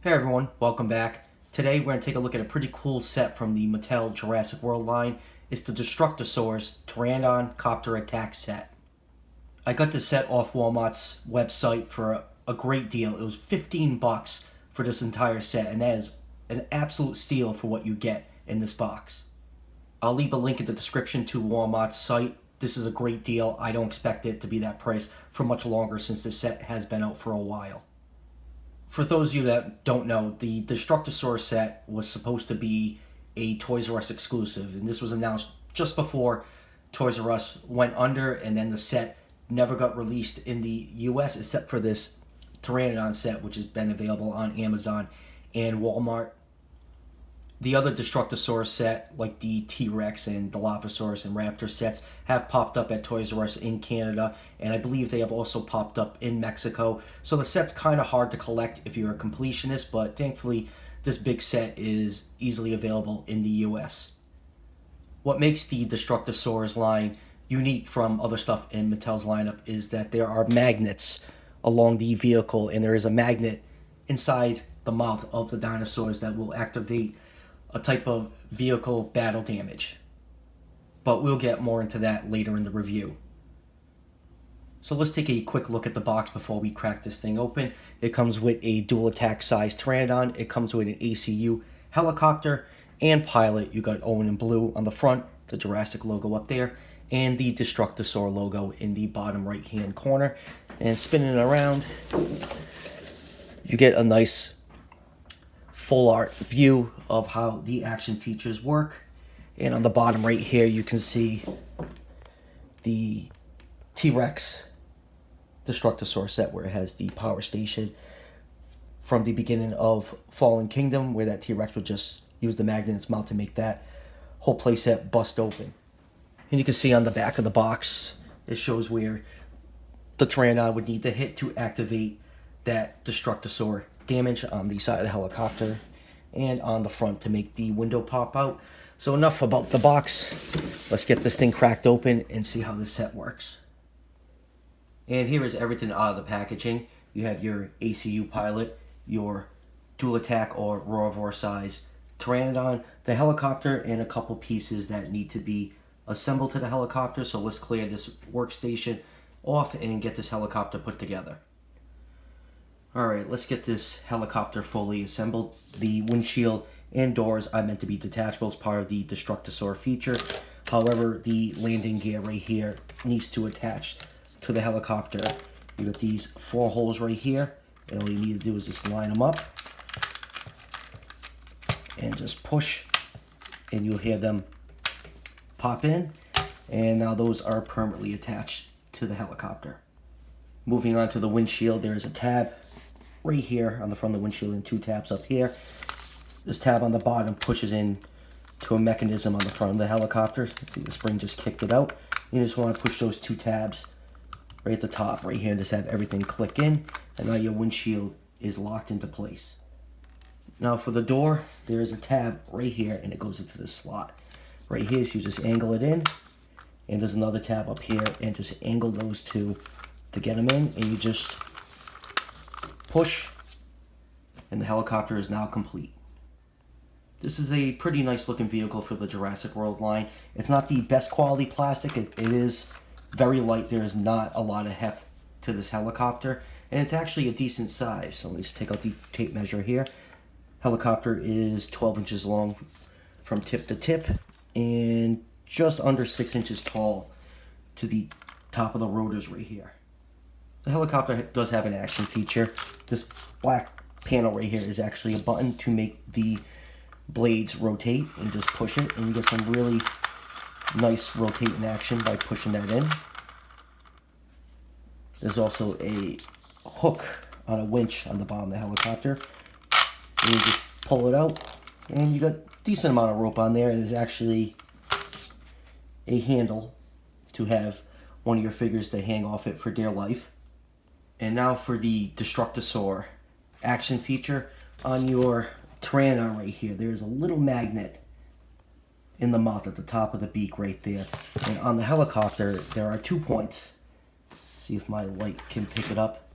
Hey everyone, welcome back. Today we're going to take a look at a pretty cool set from the Mattel Jurassic World line. It's the Destruct-A-Saurs Pteranodon Copter Attack Set. I got this set off Walmart's website for a great deal. It was 15 bucks for this entire set, and that is an absolute steal for what you get in this box. I'll leave a link in the description to Walmart's site. This is a great deal. I don't expect it to be that price for much longer since this set has been out for a while. For those of you that don't know, the Destruct-A-Saurs set was supposed to be a Toys R Us exclusive, and this was announced just before Toys R Us went under, and then the set never got released in the US except for this Pteranodon set, which has been available on Amazon and Walmart. The other Destruct-A-Saurs set, like the T-Rex and Dilophosaurus and Raptor sets, have popped up at Toys R Us in Canada, and I believe they have also popped up in Mexico. So the set's kind of hard to collect if you're a completionist, but thankfully this big set is easily available in the US. What makes the Destruct-A-Saurs line unique from other stuff in Mattel's lineup is that there are magnets along the vehicle, and there is a magnet inside the mouth of the dinosaurs that will activate a type of vehicle battle damage. But we'll get more into that later in the review. So let's take a quick look at the box before we crack this thing open. It comes with a dual attack size Pteranodon. It comes with an ACU helicopter and pilot. You got Owen in blue on the front, the Jurassic logo up there, and the Destruct-A-Saur logo in the bottom right hand corner. And spinning it around, you get a nice full art view of how the action features work. And on the bottom right here you can see the T-Rex Destruct-A-Saur set, where it has the power station from the beginning of Fallen Kingdom, where that T-Rex would just use the magnet in its mouth to make that whole playset bust open. And you can see on the back of the box it shows where the Pteranodon would need to hit to activate that Destruct-A-Saur damage on the side of the helicopter and on the front to make the window pop out. So enough about the box. Let's get this thing cracked open and see how this set works. And here is everything out of the packaging. You have your ACU Pilot, your dual attack or roarvor size Pteranodon, the helicopter, and a couple pieces that need to be assembled to the helicopter. So let's clear this workstation off and get this helicopter put together. Alright, let's get this helicopter fully assembled. The windshield and doors are meant to be detachable as part of the Destruct-A-Saur feature. However, the landing gear right here needs to attach to the helicopter. You got these 4 holes right here, and all you need to do is just line them up and just push, and you'll hear them pop in, and now those are permanently attached to the helicopter. Moving on to the windshield, there is a tab right here on the front of the windshield and 2 tabs up here. This tab on the bottom pushes in to a mechanism on the front of the helicopter. See, the spring just kicked it out. You just want to push those 2 tabs right at the top right here and just have everything click in, and now your windshield is locked into place. Now for the door, there is a tab right here and it goes into this slot right here, so you just angle it in, and there's another tab up here, and just angle those 2 to get them in, and you just push, and the helicopter is now complete. This is a pretty nice looking vehicle for the Jurassic World line. It's not the best quality plastic. It is very light. There is not a lot of heft to this helicopter, and it's actually a decent size. So let me just take out the tape measure here. Helicopter is 12 inches long from tip to tip, and just under 6 inches tall to the top of the rotors right here. The helicopter does have an action feature. This black panel right here is actually a button to make the blades rotate, and just push it and you get some really nice rotating action by pushing that in. There's also a hook on a winch on the bottom of the helicopter, and you just pull it out and you got a decent amount of rope on there. There's actually a handle to have one of your figures to hang off it for dear life. And now for the Destruct-A-Saur action feature. On your Pteranodon right here, there's a little magnet in the mouth at the top of the beak right there. And on the helicopter, there are 2 points. See if my light can pick it up.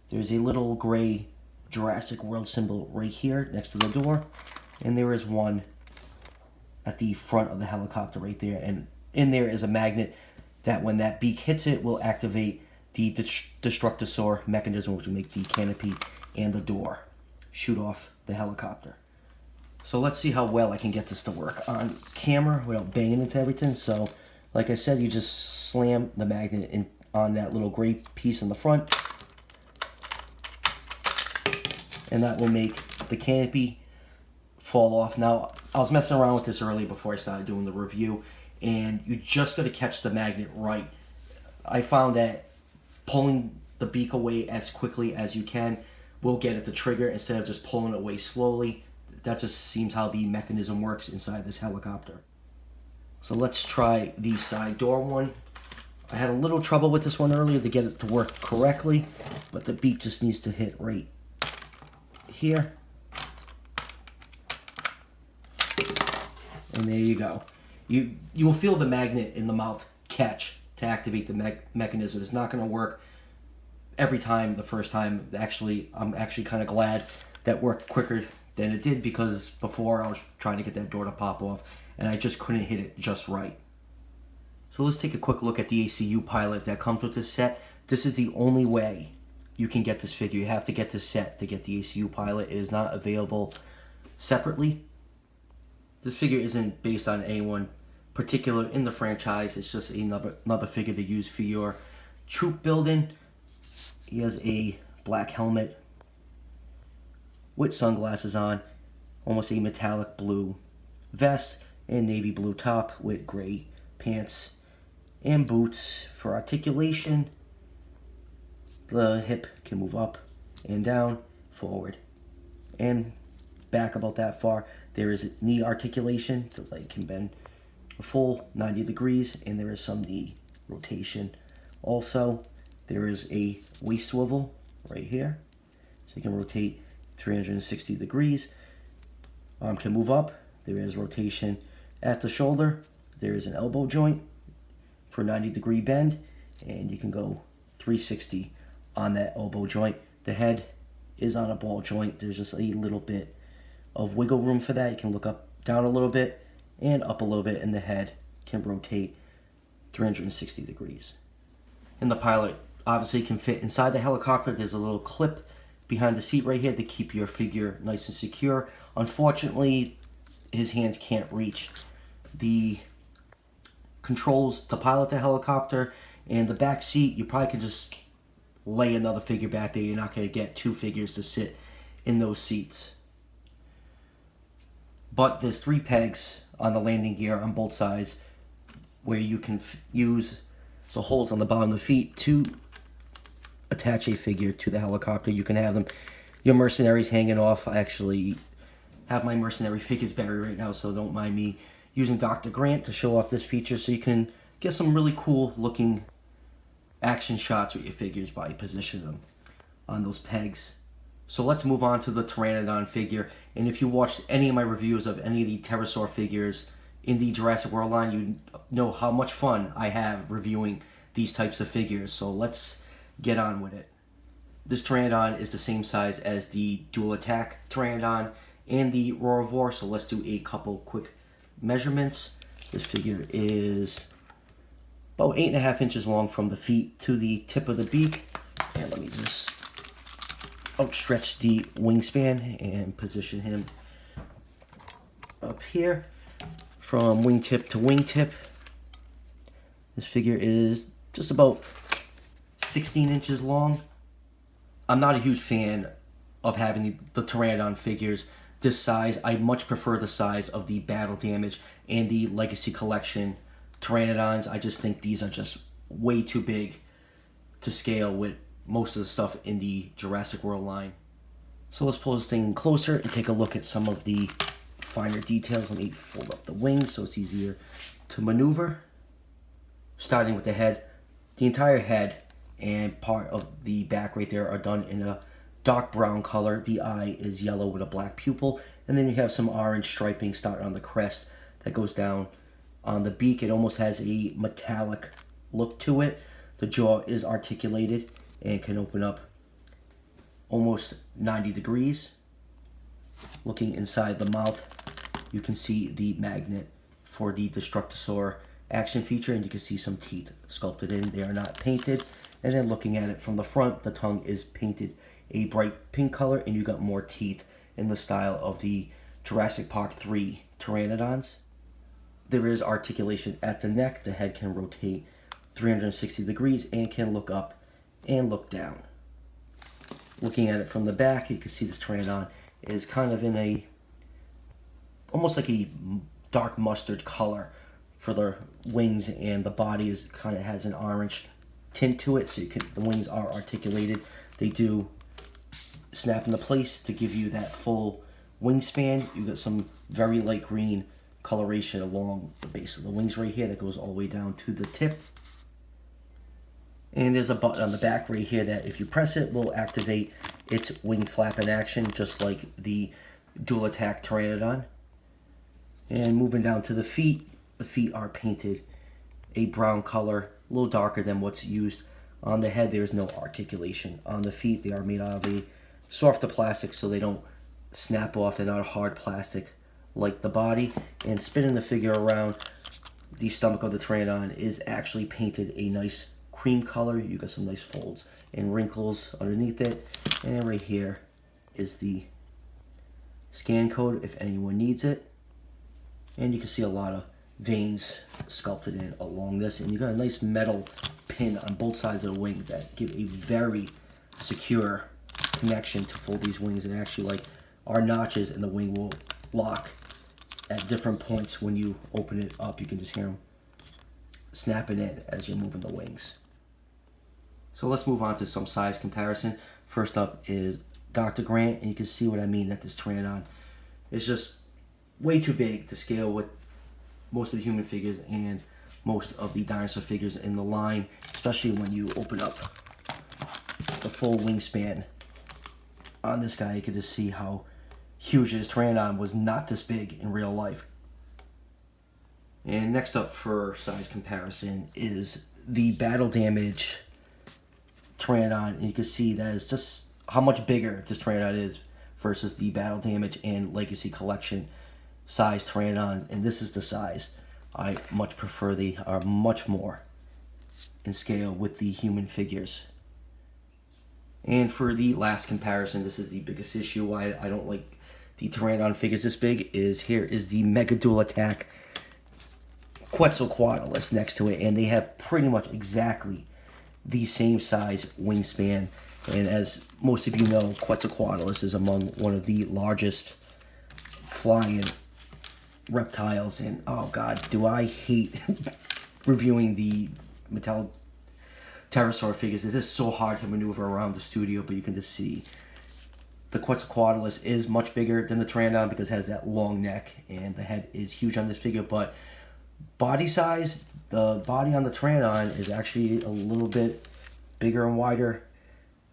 There's a little gray Jurassic World symbol right here next to the door. And there is one at the front of the helicopter right there. And in there is a magnet that when that beak hits it will activate the Destruct-A-Saur mechanism, which will make the canopy and the door shoot off the helicopter. So let's see how well I can get this to work on camera without banging into everything. So like I said, you just slam the magnet in on that little gray piece in the front, and that will make the canopy fall off. Now, I was messing around with this earlier before I started doing the review, and you just got to catch the magnet right. I found that pulling the beak away as quickly as you can will get it to trigger instead of just pulling it away slowly. That just seems how the mechanism works inside this helicopter. So let's try the side door one. I had a little trouble with this one earlier to get it to work correctly, but the beak just needs to hit right here. And there you go. You will feel the magnet in the mouth catch to activate the mechanism. It's not going to work every time the first time. Actually, I'm actually kind of glad that worked quicker than it did, because before I was trying to get that door to pop off and I just couldn't hit it just right. So let's take a quick look at the ACU Pilot that comes with this set. This is the only way you can get this figure. You have to get this set to get the ACU Pilot. It is not available separately. This figure isn't based on anyone particular in the franchise. It's just another figure to use for your troop building. He has a black helmet with sunglasses on, almost a metallic blue vest, and navy blue top with gray pants and boots for articulation. The hip can move up and down, forward and back about that far. There is knee articulation. The leg can bend a full 90 degrees, and there is some knee rotation. Also, there is a waist swivel right here, so you can rotate 360 degrees. Arm can move up. There is rotation at the shoulder. There is an elbow joint for 90-degree bend, and you can go 360 on that elbow joint. The head is on a ball joint. There's just a little bit of wiggle room for that. You can look up, down a little bit, and up a little bit, and the head can rotate 360 degrees. And the Pilot obviously can fit inside the helicopter. There's a little clip behind the seat right here to keep your figure nice and secure. Unfortunately, his hands can't reach the controls to pilot the helicopter, and the back seat, you probably could just lay another figure back there. You're not going to get two figures to sit in those seats. But there's 3 pegs on the landing gear on both sides where you can use the holes on the bottom of the feet to attach a figure to the helicopter. You can have them, your mercenaries hanging off. I actually have my mercenary figures buried right now, so don't mind me using Dr. Grant to show off this feature, so you can get some really cool looking action shots with your figures by positioning them on those pegs. So let's move on to the Pteranodon figure. And if you watched any of my reviews of any of the pterosaur figures in the Jurassic World line, you know how much fun I have reviewing these types of figures. So let's get on with it. This Pteranodon is the same size as the dual attack Pteranodon and the Roarvor. So let's do a couple quick measurements. This figure is about 8.5 inches long from the feet to the tip of the beak. And let me just outstretch the wingspan and position him up here from wingtip to wingtip. This figure is just about 16 inches long. I'm not a huge fan of having the Pteranodon figures this size. I much prefer the size of the Battle Damage and the Legacy Collection Pteranodons. I just think these are just way too big to scale with most of the stuff in the Jurassic World line. So let's pull this thing closer and take a look at some of the finer details. Let me fold up the wings so it's easier to maneuver. Starting with the head. The entire head and part of the back right there are done in a dark brown color. The eye is yellow with a black pupil. And then you have some orange striping starting on the crest that goes down on the beak. It almost has a metallic look to it. The jaw is articulated and can open up almost 90 degrees. Looking inside the mouth, you can see the magnet for the Destruct-A-Saur action feature, and you can see some teeth sculpted in. They are not painted. And then looking at it from the front, the tongue is painted a bright pink color, and you got more teeth in the style of the Jurassic Park 3 Pteranodons. There is articulation at the neck. The head can rotate 360 degrees and can look up and look down. Looking at it from the back, you can see this Pteranodon is kind of in a almost like a dark mustard color for the wings, and the body is kind of has an orange tint to it, so the wings are articulated. They do snap into place to give you that full wingspan. You got some very light green coloration along the base of the wings right here that goes all the way down to the tip. And there's a button on the back right here that if you press it will activate its wing flap in action, just like the dual attack Pteranodon. And moving down to the feet are painted a brown color, a little darker than what's used on the head. There's no articulation on the feet. They are made out of a softer plastic, so they don't snap off. They're not hard plastic like the body. And spinning the figure around, the stomach of the Pteranodon is actually painted a nice cream color. You got some nice folds and wrinkles underneath it. And right here is the scan code if anyone needs it. And you can see a lot of veins sculpted in along this, and you got a nice metal pin on both sides of the wings that give a very secure connection to fold these wings. And actually, like, are notches, and the wing will lock at different points. When you open it up, you can just hear them snapping in as you're moving the wings. So let's move on to some size comparison. First up is Dr. Grant, and you can see what I mean, that this Pteranodon is just way too big to scale with most of the human figures and most of the dinosaur figures in the line, especially when you open up the full wingspan on this guy. You can just see how huge this Pteranodon was not this big in real life. And next up for size comparison is the battle damage Pteranodon, and you can see that is just how much bigger this Pteranodon is versus the battle damage and legacy collection size Pteranodons, and this is the size I much prefer. They are much more in scale with the human figures. And for the last comparison, this is the biggest issue why I don't like the Pteranodon figures this big, is here is the Mega Dual Attack Quetzalcoatlus next to it, and they have pretty much exactly the same size wingspan. And as most of you know, Quetzalcoatlus is among one of the largest flying reptiles, and oh god, do I hate reviewing the Mattel pterosaur figures. It is so hard to maneuver around the studio, but you can just see the Quetzalcoatlus is much bigger than the Pteranodon because it has that long neck, and the head is huge on this figure. But body size, the body on the Pteranodon is actually a little bit bigger and wider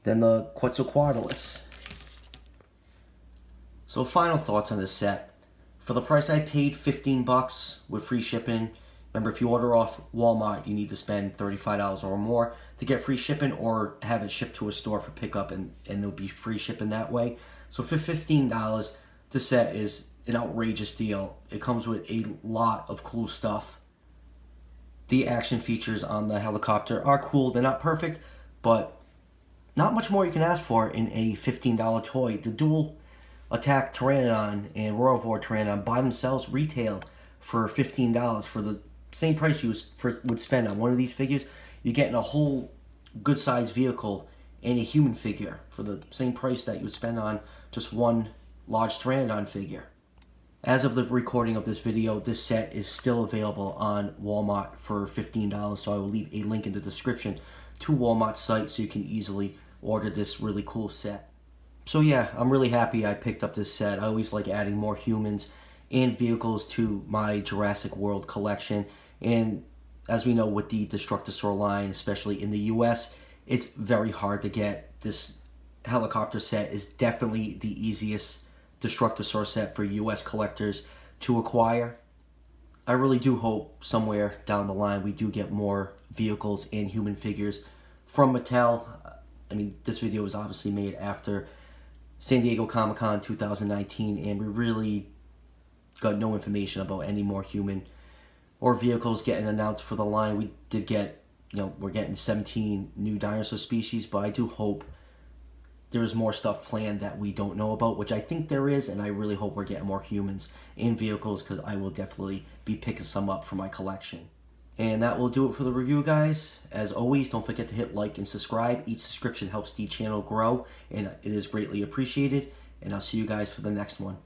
than the Quetzalcoatlus. So final thoughts on this set. For the price I paid, 15 bucks with free shipping. Remember, if you order off Walmart, you need to spend $35 or more to get free shipping, or have it shipped to a store for pickup, and there'll be free shipping that way. So for $15, the set is an outrageous deal. It comes with a lot of cool stuff. The action features on the helicopter are cool. They're not perfect, but not much more you can ask for in a $15 toy. The dual attack Pteranodon and Royal Pteranodon by themselves retail for $15. For the same price you would spend on one of these figures, you're getting a whole good sized vehicle and a human figure for the same price that you would spend on just one large Pteranodon figure. As of the recording of this video, this set is still available on Walmart for $15, so I will leave a link in the description to Walmart's site so you can easily order this really cool set. So yeah, I'm really happy I picked up this set. I always like adding more humans and vehicles to my Jurassic World collection. And as we know, with the Destruct-A-Saur line, especially in the US, it's very hard to get. This helicopter set is definitely the easiest Destruct-A-Saur set for US collectors to acquire. I really do hope somewhere down the line we do get more vehicles and human figures from Mattel. I mean, this video was obviously made after San Diego Comic-Con 2019, and we really got no information about any more human or vehicles getting announced for the line. We did get, we're getting 17 new dinosaur species, but I do hope there's more stuff planned that we don't know about, which I think there is, and I really hope we're getting more humans in vehicles, because I will definitely be picking some up for my collection. And that will do it for the review, guys. As always, don't forget to hit like and subscribe. Each subscription helps the channel grow, and it is greatly appreciated. And I'll see you guys for the next one.